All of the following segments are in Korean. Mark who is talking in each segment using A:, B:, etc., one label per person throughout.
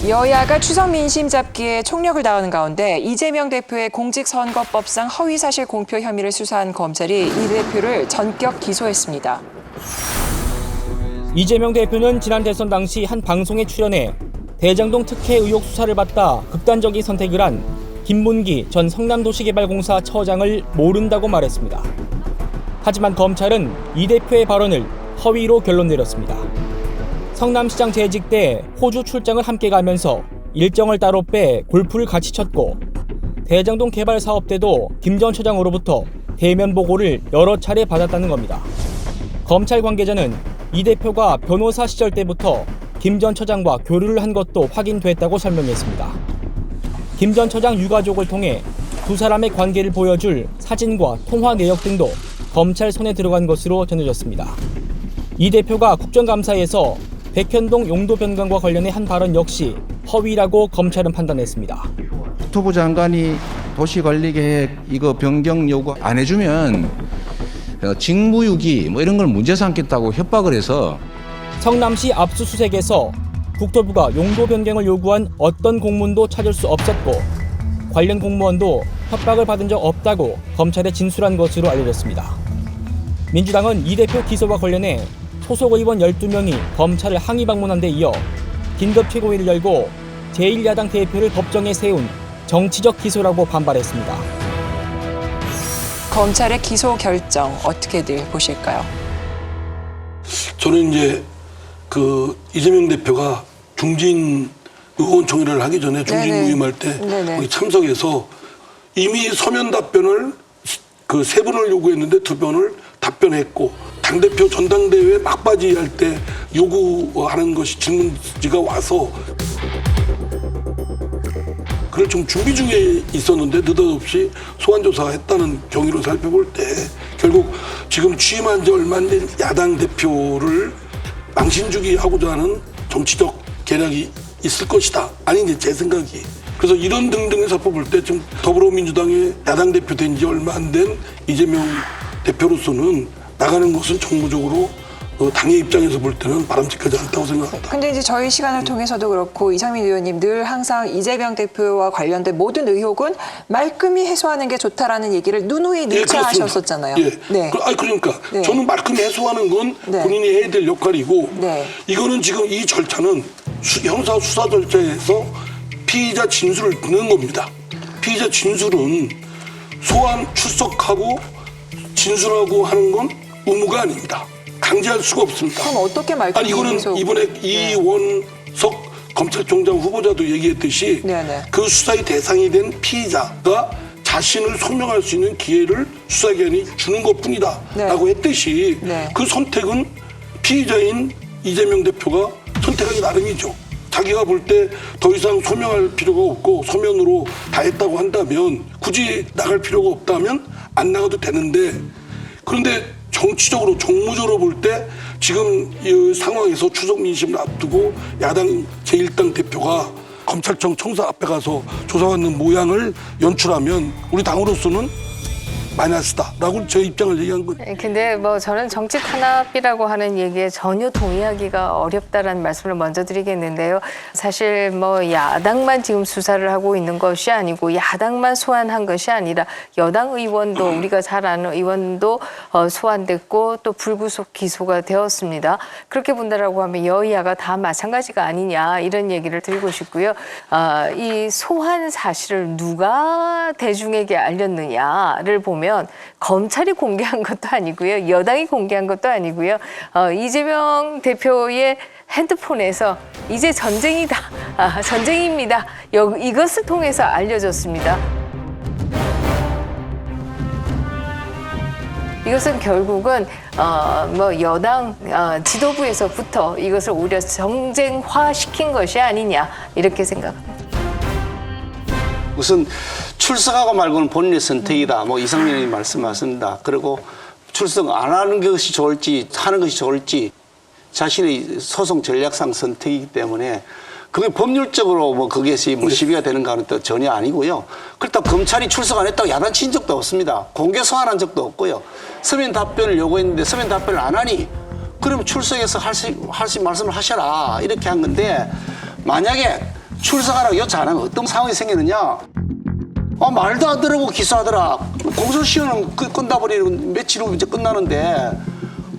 A: 여야가 추석 민심 잡기에 총력을 다하는 가운데 이재명 대표의 공직선거법상 허위사실 공표 혐의를 수사한 검찰이 이 대표를 전격 기소했습니다.
B: 이재명 대표는 지난 대선 당시 한 방송에 출연해 대장동 특혜 의혹 수사를 받다 극단적인 선택을 한 김문기 전 성남도시개발공사 처장을 모른다고 말했습니다. 하지만 검찰은 이 대표의 발언을 허위로 결론 내렸습니다. 성남시장 재직 때 호주 출장을 함께 가면서 일정을 따로 빼 골프를 같이 쳤고 대장동 개발 사업 때도 김 전 처장으로부터 대면 보고를 여러 차례 받았다는 겁니다. 검찰 관계자는 이 대표가 변호사 시절 때부터 김 전 처장과 교류를 한 것도 확인됐다고 설명했습니다. 김 전 처장 유가족을 통해 두 사람의 관계를 보여줄 사진과 통화 내역 등도 검찰 손에 들어간 것으로 전해졌습니다. 이 대표가 국정감사에서 백현동 용도 변경과 관련해 한 발언 역시 허위라고 검찰은 판단했습니다.
C: 국토부 장관이 도시관리계획 이거 변경 요구 안 해주면 직무유기 뭐 이런 걸 문제 삼겠다고 협박을 해서
B: 성남시 압수수색에서 국토부가 용도 변경을 요구한 어떤 공문도 찾을 수 없었고 관련 공무원도 협박을 받은 적 없다고 검찰에 진술한 것으로 알려졌습니다. 민주당은 이 대표 기소와 관련해 소속 의원 12명이 검찰을 항의 방문한 데 이어 긴급 최고위를 열고 제1야당 대표를 법정에 세운 정치적 기소라고 반발했습니다.
A: 검찰의 기소 결정 어떻게들 보실까요?
D: 저는 이제 이재명 대표가 중진 의원총회를 하기 전에 중진 모임할 때 거기 참석해서 이미 서면 답변을 세 번을 요구했는데 2번을 답변했고 당대표 전당대회 막바지 할 때 요구하는 것이 질문지가 와서 그걸 좀 준비 중에 있었는데 느닷없이 소환조사했다는 경위로 살펴볼 때 결국 지금 취임한 지 얼마 안 된 야당 대표를 망신주기 하고자 하는 정치적 계략이 있을 것이다. 아니 이제 제 생각이. 그래서 이런 등등을 살펴볼 때 지금 더불어민주당의 야당 대표 된 지 얼마 안 된 이재명 대표로서는 나가는 것은 정무적으로 당의 입장에서 볼 때는 바람직하지 않다고 생각합니다.
A: 근데 이제 저희 시간을 통해서도 그렇고 이상민 의원님 늘 항상 이재명 대표와 관련된 모든 의혹은 말끔히 해소하는 게 좋다라는 얘기를 누누이 늘차하셨었잖아요.
D: 네. 그러니까 저는 말끔히 해소하는 건 본인이 해야 될 역할이고 이거는 지금 이 절차는 형사 수사 절차에서 피의자 진술을 듣는 겁니다. 피의자 진술은 소환 출석하고 진술하고 하는 건 의무가 아닙니다. 강제할 수가 없습니다.
A: 그럼 어떻게 말끔히
D: 이거는 이번에 이원석 검찰총장 후보자도 얘기했듯이 그 수사의 대상이 된 피의자가 자신을 소명할 수 있는 기회를 수사기관이 주는 것뿐이다 라고 했듯이 그 선택은 피의자인 이재명 대표가 선택하기 나름이죠. 자기가 볼 때 더 이상 소명할 필요가 없고 서면으로 다 했다고 한다면 굳이 나갈 필요가 없다면 안 나가도 되는데 그런데 정치적으로 정무적으로 볼 때 지금 이 상황에서 추석 민심을 앞두고 야당 제1당 대표가 검찰청 청사 앞에 가서 조사받는 모양을 연출하면 우리 당으로서는 마이너스다라고 제 입장을 얘기한 거죠.
E: 근데 저는 정치 탄압이라고 하는 얘기에 전혀 동의하기가 어렵다라는 말씀을 먼저 드리겠는데요. 사실 야당만 지금 수사를 하고 있는 것이 아니고 야당만 소환한 것이 아니라 여당 의원도 우리가 잘 아는 의원도 소환됐고 또 불구속 기소가 되었습니다. 그렇게 본다라고 하면 여야가 다 마찬가지가 아니냐 이런 얘기를 드리고 싶고요. 이 소환 사실을 누가 대중에게 알렸느냐를 보면 검찰이 공개한 것도 아니고요. 여당이 공개한 것도 아니고요. 이재명 대표의 핸드폰에서 이제 전쟁이다. 전쟁입니다. 이것을 통해서 알려졌습니다. 이것은 결국은 여당 지도부에서부터 이것을 오히려 정쟁화시킨 것이 아니냐 이렇게 생각합니다.
F: 우선 출석하고 말고는 본인의 선택이다. 이상민 의원이 말씀하셨습니다. 그리고 출석 안 하는 것이 좋을지 하는 것이 좋을지 자신의 소송 전략상 선택이기 때문에 그게 법률적으로 그것이 시비가 되는가는 또 전혀 아니고요. 그렇다고 검찰이 출석 안 했다고 야단친 적도 없습니다. 공개 소환한 적도 없고요. 서면 답변을 요구했는데 서면 답변을 안 하니 그럼 출석해서 할 수 말씀을 하셔라 이렇게 한 건데 만약에 출석하라고 요청 안 하면 어떤 상황이 생기느냐. 말도 안 들으고 기소하더라. 공소시효는 끝나버리는 며칠 후 이제 끝나는데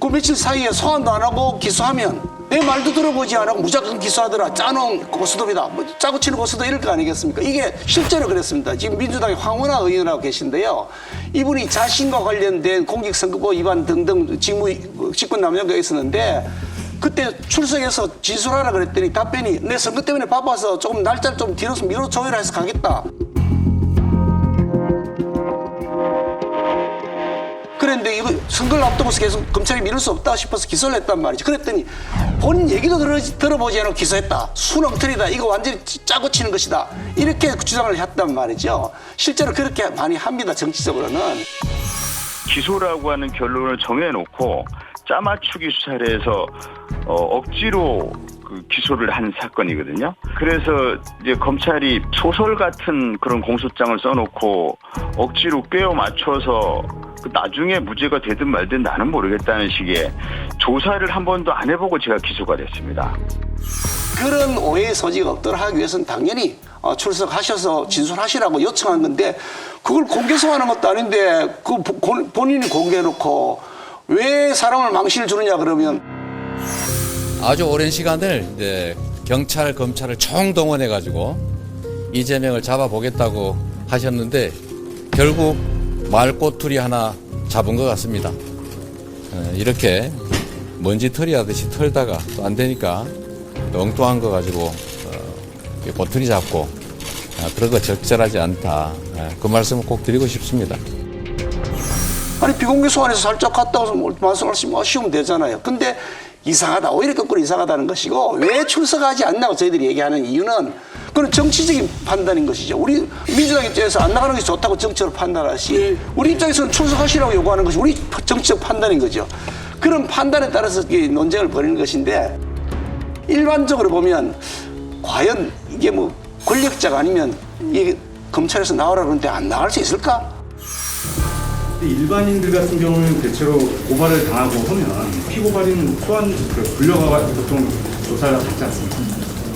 F: 그 며칠 사이에 소환도 안 하고 기소하면 내 말도 들어보지 않고 무조건 기소하더라. 짜놓은 고스톱이다. 짜고 치는 고스톱 이럴 거 아니겠습니까? 이게 실제로 그랬습니다. 지금 민주당의 황운하 의원이라고 계신데요. 이분이 자신과 관련된 공직선거법 위반 등등 직권남용가 있었는데 그때 출석해서 진술하라 그랬더니 답변이 내 선거 때문에 바빠서 조금 날짜를 좀 뒤로서 미뤄줘야 해서 가겠다. 그런데 이거 선거를 앞두고서 계속 검찰이 미룰 수 없다 싶어서 기소를 했단 말이죠. 그랬더니 본인 얘기도 들어보지 않고 기소했다. 순엉터리다. 이거 완전히 짜고 치는 것이다. 이렇게 주장을 했단 말이죠. 실제로 그렇게 많이 합니다. 정치적으로는.
G: 기소라고 하는 결론을 정해놓고 짜맞추기 수사를 해서 억지로 기소를 한 사건이거든요. 그래서 이제 검찰이 소설 같은 그런 공소장을 써놓고 억지로 꿰어 맞춰서 나중에 무죄가 되든 말든 나는 모르겠다는 식의 조사를 한 번도 안 해보고 제가 기소가 됐습니다.
F: 그런 오해의 소지가 없도록 하기 위해서는 당연히 출석하셔서 진술하시라고 요청한 건데 그걸 공개 소환하는 것도 아닌데 그 본인이 공개해놓고 왜 사람을 망신을 주느냐 그러면
H: 아주 오랜 시간을 이제 경찰, 검찰을 총동원해가지고 이재명을 잡아보겠다고 하셨는데 결국 말꼬투리 하나 잡은 것 같습니다. 이렇게 먼지털이 하듯이 털다가 또 안 되니까 엉뚱한 거 가지고 꼬투리 잡고 그런 거 적절하지 않다. 그 말씀을 꼭 드리고 싶습니다.
F: 아니 비공개 소환해서 살짝 갔다 와서 말씀하시면 되잖아요. 근데 이상하다. 오히려 거꾸로 이상하다는 것이고 왜 출석하지 않냐고 저희들이 얘기하는 이유는 그건 정치적인 판단인 것이죠. 우리 민주당 입장에서 안 나가는 게 좋다고 정치적으로 판단하시 우리 입장에서는 출석하시라고 요구하는 것이 우리 정치적 판단인 거죠. 그런 판단에 따라서 논쟁을 벌이는 것인데 일반적으로 보면 과연 이게 뭐 권력자가 아니면 이게 검찰에서 나오라 그러는데 안 나갈 수 있을까?
I: 일반인들 같은 경우는 대체로 고발을 당하고 하면 피고발인 소환 불려가서 보통 조사를 받지 않습니까?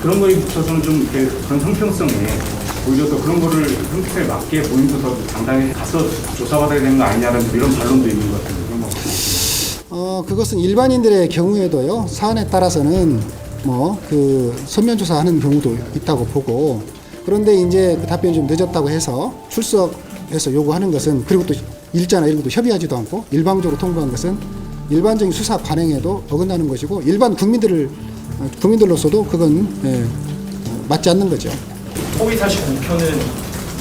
I: 그런 거에 붙여서는 좀 그런 형평성에 오히려 더 그런 거를 형평에 맞게 본인도 더 당당히 가서 조사받아야 되는 거 아니냐는 이런 반론도 있는 것 같은데 그런 거.
J: 그것은 일반인들의 경우에도요 사안에 따라서는 선면 조사하는 경우도 있다고 보고 그런데 이제 그 답변이 좀 늦었다고 해서 출석해서 요구하는 것은 그리고 또 일자나 이런 것도 협의하지도 않고 일방적으로 통보한 것은 일반적인 수사 관행에도 어긋나는 것이고 일반 국민들로서도 그건 맞지 않는 거죠.
B: 허위사실 공표는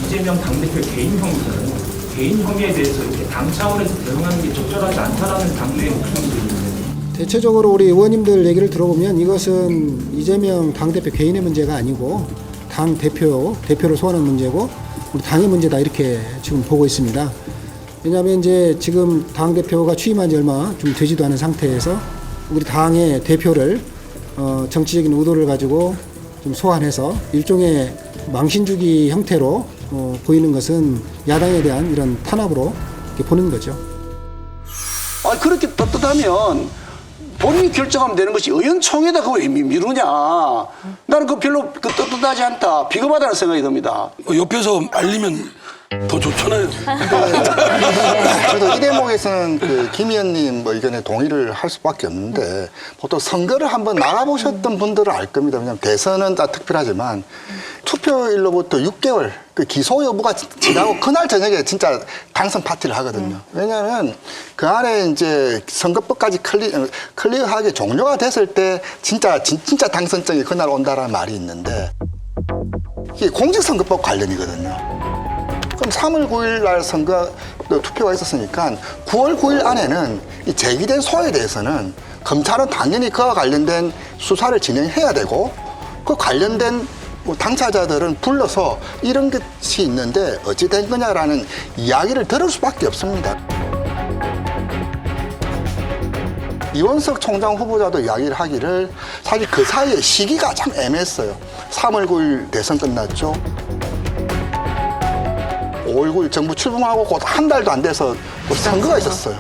B: 이재명 당대표 개인 혐의잖아요. 개인 혐의에 대해서 이렇게 당 차원에서 대응하는 게 적절하지 않다라는 당내의 목소리도 있는데
J: 대체적으로 우리 의원님들 얘기를 들어보면 이것은 이재명 당대표 개인의 문제가 아니고 당 대표를 소환한 문제고 우리 당의 문제다 이렇게 지금 보고 있습니다. 왜냐하면 이제 지금 당 대표가 취임한 지 얼마 좀 되지도 않은 상태에서 우리 당의 대표를 정치적인 의도를 가지고 좀 소환해서 일종의 망신주기 형태로 보이는 것은 야당에 대한 이런 탄압으로 이렇게 보는 거죠.
F: 그렇게 떳떳하면 본인이 결정하면 되는 것이 의원총회다 그거 왜 미루냐. 나는 그거 별로 떳떳하지 않다. 비겁하다는 생각이 듭니다.
D: 옆에서 알리면 더 좋잖아요.
K: 저도 이 대목에서는 김 의원님 의견에 동의를 할 수밖에 없는데 보통 선거를 한번 나가보셨던 분들은 알 겁니다. 왜냐하면 대선은 다 특별하지만 투표일로부터 6개월 그 기소 여부가 지나고 그날 저녁에 진짜 당선 파티를 하거든요. 왜냐하면 그 안에 이제 선거법까지 클리어하게 종료가 됐을 때 진짜 당선증이 그날 온다라는 말이 있는데 이게 공직선거법 관련이거든요. 그럼 3월 9일 날 투표가 있었으니까 9월 9일 안에는 이 제기된 소에 대해서는 검찰은 당연히 그와 관련된 수사를 진행해야 되고 그 관련된 당사자들은 불러서 이런 것이 있는데 어찌 된 거냐라는 이야기를 들을 수밖에 없습니다. 이원석 총장 후보자도 이야기를 하기를 사실 그 사이에 시기가 참 애매했어요. 3월 9일 대선 끝났죠. 5월 9일 정부 출범하고 곧 한 달도 안 돼서 또 선거가 있었어요.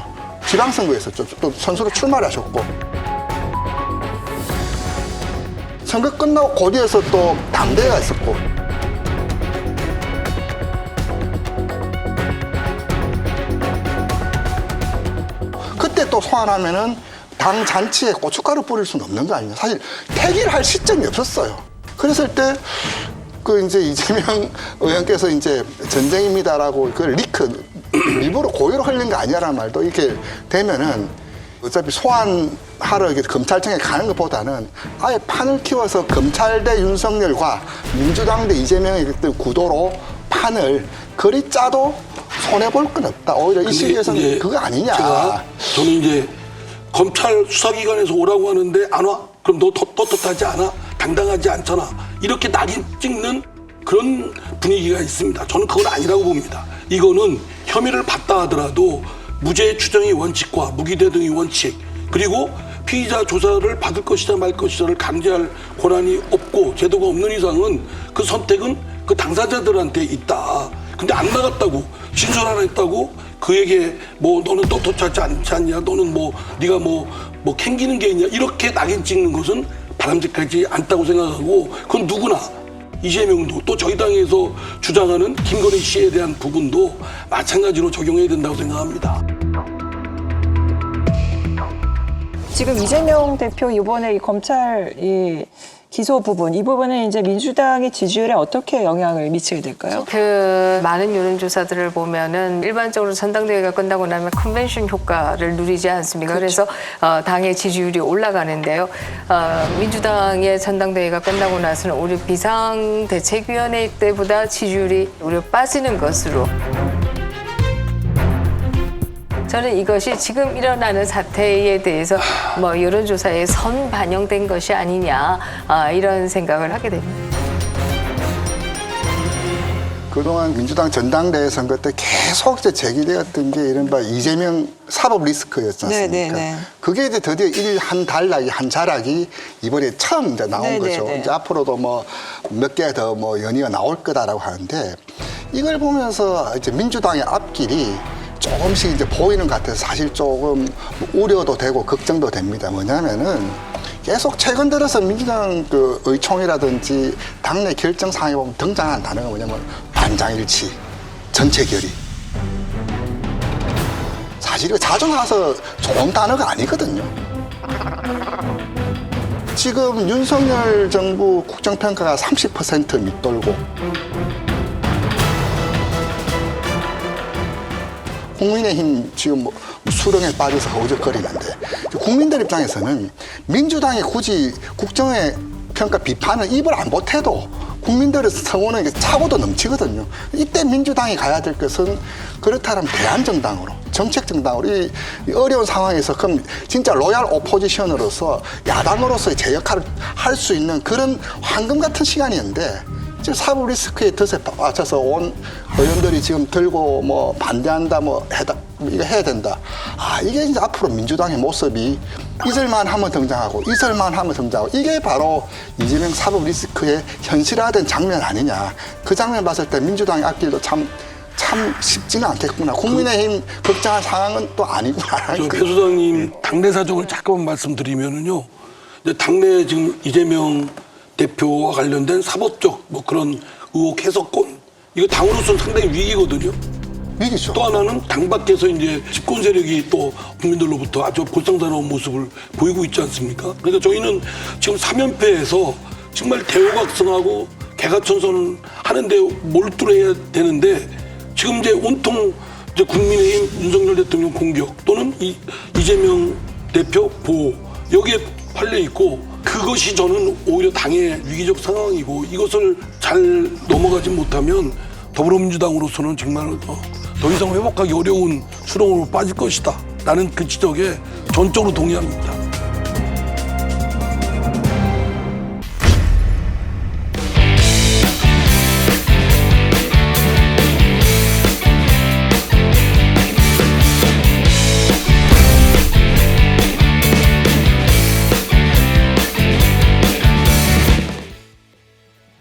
K: 지방선거 있었죠. 또 선수로 출마를 하셨고. 선거 끝나고 고디에서 또 당대회가 있었고. 그때 또 소환하면은 당 잔치에 고춧가루 뿌릴 수는 없는 거 아니냐. 사실 퇴기를 할 시점이 없었어요. 그랬을 때 그 이제 이재명 의원께서 이제 전쟁입니다라고 그 리크 일부러 고의로 흘린 거 아니야라는 말도 이렇게 되면은 어차피 소환하러 이렇게 검찰청에 가는 것보다는 아예 판을 키워서 검찰 대 윤석열과 민주당 대 이재명의 어떤 구도로 판을 그리 짜도 손해볼 건 없다. 오히려 이 시기에서는 그거 아니냐.
D: 저는 이제 검찰 수사기관에서 오라고 하는데 안 와? 그럼 너 떳떳하지 않아? 당당하지 않잖아. 이렇게 낙인 찍는 그런 분위기가 있습니다. 저는 그건 아니라고 봅니다. 이거는 혐의를 받다 하더라도 무죄 추정의 원칙과 무기대등의 원칙, 그리고 피의자 조사를 받을 것이다 말 것이다를 강제할 권한이 없고 제도가 없는 이상은 그 선택은 그 당사자들한테 있다. 근데 안 나갔다고, 진술 안 했다고 그에게 뭐 너는 떳떳하지 않지 않냐, 너는 뭐 네가 뭐 캥기는 게 있냐, 이렇게 낙인 찍는 것은 바람직하지 않다고 생각하고, 그건 누구나 이재명도 또 저희 당에서 주장하는 김건희 씨에 대한 부분도 마찬가지로 적용해야 된다고 생각합니다.
A: 지금 이재명 대표 이번에 이 검찰 이 기소 부분, 이 부분은 이제 민주당의 지지율에 어떻게 영향을 미치게 될까요?
E: 그 많은 여론조사들을 보면은 일반적으로 전당대회가 끝나고 나면 컨벤션 효과를 누리지 않습니까?
A: 그렇죠.
E: 그래서 당의 지지율이 올라가는데요. 민주당의 전당대회가 끝나고 나서는 오히려 비상대책위원회 때보다 지지율이 오히려 빠지는 것으로. 저는 이것이 지금 일어나는 사태에 대해서 뭐 여론조사에 선반영된 것이 아니냐, 이런 생각을 하게 됩니다.
K: 그동안 민주당 전당대회 선거 때 계속 이제 제기되었던 게 이른바 이재명 사법 리스크였지 않습니까?
A: 네네네.
K: 그게 이제 드디어 한 단락이, 한 자락이 이번에 처음 이제 나온
A: 네네네.
K: 거죠. 이제 앞으로도 뭐 몇 개 더 뭐 연이어 나올 거다라고 하는데, 이걸 보면서 이제 민주당의 앞길이 조금씩 이제 보이는 것 같아서 사실 조금 우려도 되고 걱정도 됩니다. 뭐냐면은 계속 최근 들어서 민주당 그 의총이라든지 당내 결정 사항에 보면 등장하는 단어가 뭐냐면 만장일치, 전체 결의. 사실 이거 자주 나와서 좋은 단어가 아니거든요. 지금 윤석열 정부 국정평가가 30% 밑돌고, 국민의힘 지금 뭐 수렁에 빠져서 허우적거리는데, 국민들 입장에서는 민주당이 굳이 국정의 평가 비판을 입을 안 보태도 국민들의 성원은 차고도 넘치거든요. 이때 민주당이 가야 될 것은 그렇다면 대안정당으로, 정책정당으로 이 어려운 상황에서 그럼 진짜 로얄 오포지션으로서 야당으로서의 제 역할을 할 수 있는 그런 황금 같은 시간이었는데, 지금 사법 리스크에 덫에 빠져서 온 의원들이 지금 들고 뭐 반대한다, 뭐 이거 해야 된다. 이게 이제 앞으로 민주당의 모습이 이설만 하면 등장하고 이설만 하면 등장하고, 이게 바로 이재명 사법 리스크의 현실화된 장면 아니냐. 그 장면 봤을 때 민주당의 앞길도 참 쉽지는 않겠구나. 국민의힘 걱정할 상황은 또 아니구나.
D: 배 소장님 당내 사정을 잠깐만 말씀드리면은요. 이제 당내 지금 이재명 대표와 관련된 사법적 뭐 그런 의혹 해석권, 이거 당으로서는 상당히 위기거든요.
K: 위기죠.
D: 또 하나는 당 밖에서 이제 집권 세력이 또 국민들로부터 아주 볼상사나운 모습을 보이고 있지 않습니까? 그러니까 저희는 지금 3연패에서 정말 대호각성하고 개가천선을 하는데 몰두해야 되는데, 지금 이제 온통 이제 국민의힘 윤석열 대통령 공격 또는 이재명 대표 보호, 여기에 팔려 있고, 그것이 저는 오히려 당의 위기적 상황이고, 이것을 잘 넘어가지 못하면 더불어민주당으로서는 정말 더 이상 회복하기 어려운 수렁으로 빠질 것이다. 나는 그 지적에 전적으로 동의합니다.